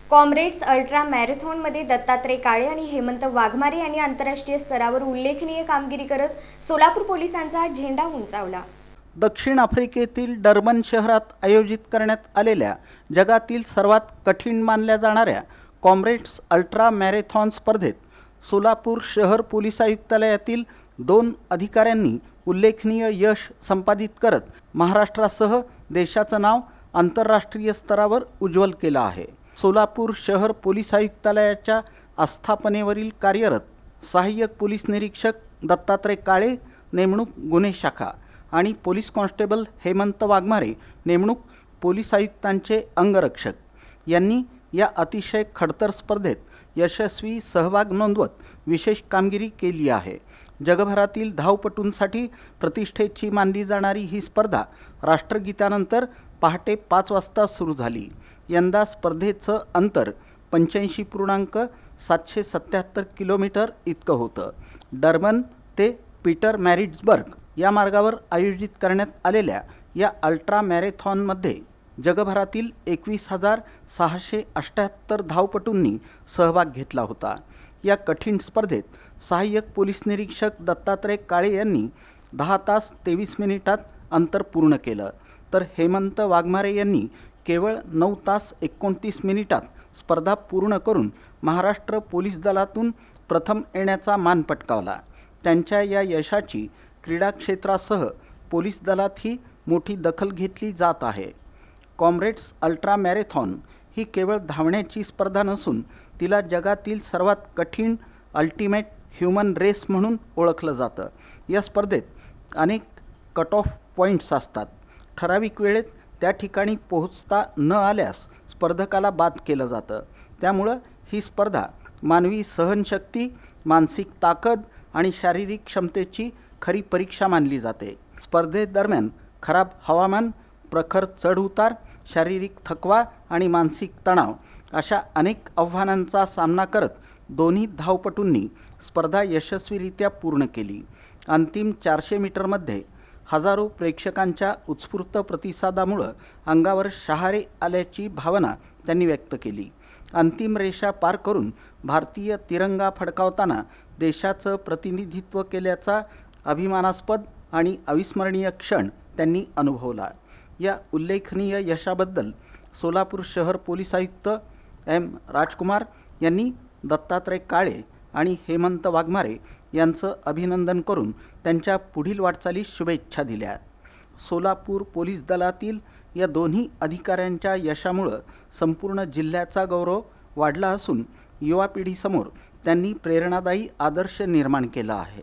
Comrades ultra मॅरेथॉनमध्ये दत्तात्रय काळे आणि हेमंत वाघमारे यांनी आंतरराष्ट्रीय स्तरावर उल्लेखनीय कामगिरी करत सोलापूर पोलिसांचा झेंडा उंचावला। दक्षिण आफ्रिकेतील डर्बन शहरात आयोजित करण्यात आलेल्या जगातील सर्वात कठीण मानल्या जाणाऱ्या कॉम्रेड्स अल्ट्रा मॅरेथॉन स्पर्धेत सोलापूर शहर पोलीस आयुक्तालयातील 2 अधिकाऱ्यांनी उल्लेखनीय यश संपादित करत महाराष्ट्रासह देशाचं नाव आंतरराष्ट्रीय स्तरावर उज्ज्वल केलं आहे। सोलापूर शहर पोलीस आयुक्तालयाच्या आस्थापनेवरील कार्यरत सहाय्यक पोलीस निरीक्षक दत्तात्रय काळे नेमणूक गुन्हे शाखा आणि पोलीस कॉन्स्टेबल हेमंत वाघमारे नेमणूक पोलीस आयुक्तांचे अंगरक्षक यांनी या अतिशय खडतर स्पर्धेत यशस्वी सहभाग नोंदवत विशेष कामगिरी केली आहे। जगभरातील धावपटूंसाठी प्रतिष्ठेची मानली जाणारी ही स्पर्धा राष्ट्रगीतानंतर पहाटे 5 वाजता सुरू झाली। यंदा स्पर्धेचं अंतर 85.777 किलोमीटर इतकं होतं। डर्बन ते पीटरमॅरिट्झबर्ग या मार्गावर आयोजित करण्यात आलेल्या या अल्ट्रा मॅरेथॉनमध्ये जगभरातील 21,678 धावपटूंनी सहभाग घेतला होता। या कठीण स्पर्धेत सहाय्यक पोलीस निरीक्षक दत्तात्रय काळे यांनी 10 तास 23 मिनिटात अंतर पूर्ण केलं, तर हेमंत वाघमारे यांनी केवळ 9 तास 29 मिनिटात स्पर्धा पूर्ण करून महाराष्ट्र पोलीस दलातून प्रथम येण्याचा मान पटकावला। त्यांच्या या यशाची क्रीडा क्षेत्रासह पोलीस दलातही मोठी दखल घेतली जात आहे। कॉम्रेड्स अल्ट्रा मॅरेथॉन ही केवळ धावण्याची स्पर्धा नसून तिला जगातील सर्वात कठीण अल्टिमेट ह्युमन रेस म्हणून ओळखलं जातं। या स्पर्धेत अनेक कट ऑफ पॉईंट्स असतात। ठराविक वेळेत त्या ठिकाणी पोहोचता न आल्यास स्पर्धकाला बाद केलं जातं। त्यामुळं ही स्पर्धा मानवी सहनशक्ती, मानसिक ताकद आणि शारीरिक क्षमतेची खरी परीक्षा मानली जाते। स्पर्धेदरम्यान खराब हवामान, प्रखर चढउतार, शारीरिक थकवा आणि मानसिक तणाव अशा अनेक आव्हानांचा सामना करत दोन्ही धावपटूंनी स्पर्धा यशस्वीरित्या पूर्ण केली। अंतिम 400 मीटरमध्ये हजारो प्रेक्षकांच्या उत्स्फूर्त प्रतिसादामुळे अंगावर शहारे आल्याची भावना त्यांनी व्यक्त केली। अंतिम रेषा पार करून भारतीय तिरंगा फडकावताना देशाचं प्रतिनिधित्व केल्याचा अभिमानास्पद आणि अविस्मरणीय क्षण त्यांनी अनुभवला। या उल्लेखनीय यशाबद्दल सोलापूर शहर पोलीस आयुक्त एम राजकुमार यांनी दत्तात्रय काळे आणि हेमंत वाघमारे यांचं अभिनंदन करून त्यांच्या पुढील वाटचालीस शुभेच्छा दिल्या। सोलापूर पोलीस दलातील या दोन्ही अधिकाऱ्यांच्या यशामुळे संपूर्ण जिल्ह्याचा गौरव वाढला असून युवा पिढीसमोर त्यांनी प्रेरणादायी आदर्श निर्माण केला आहे।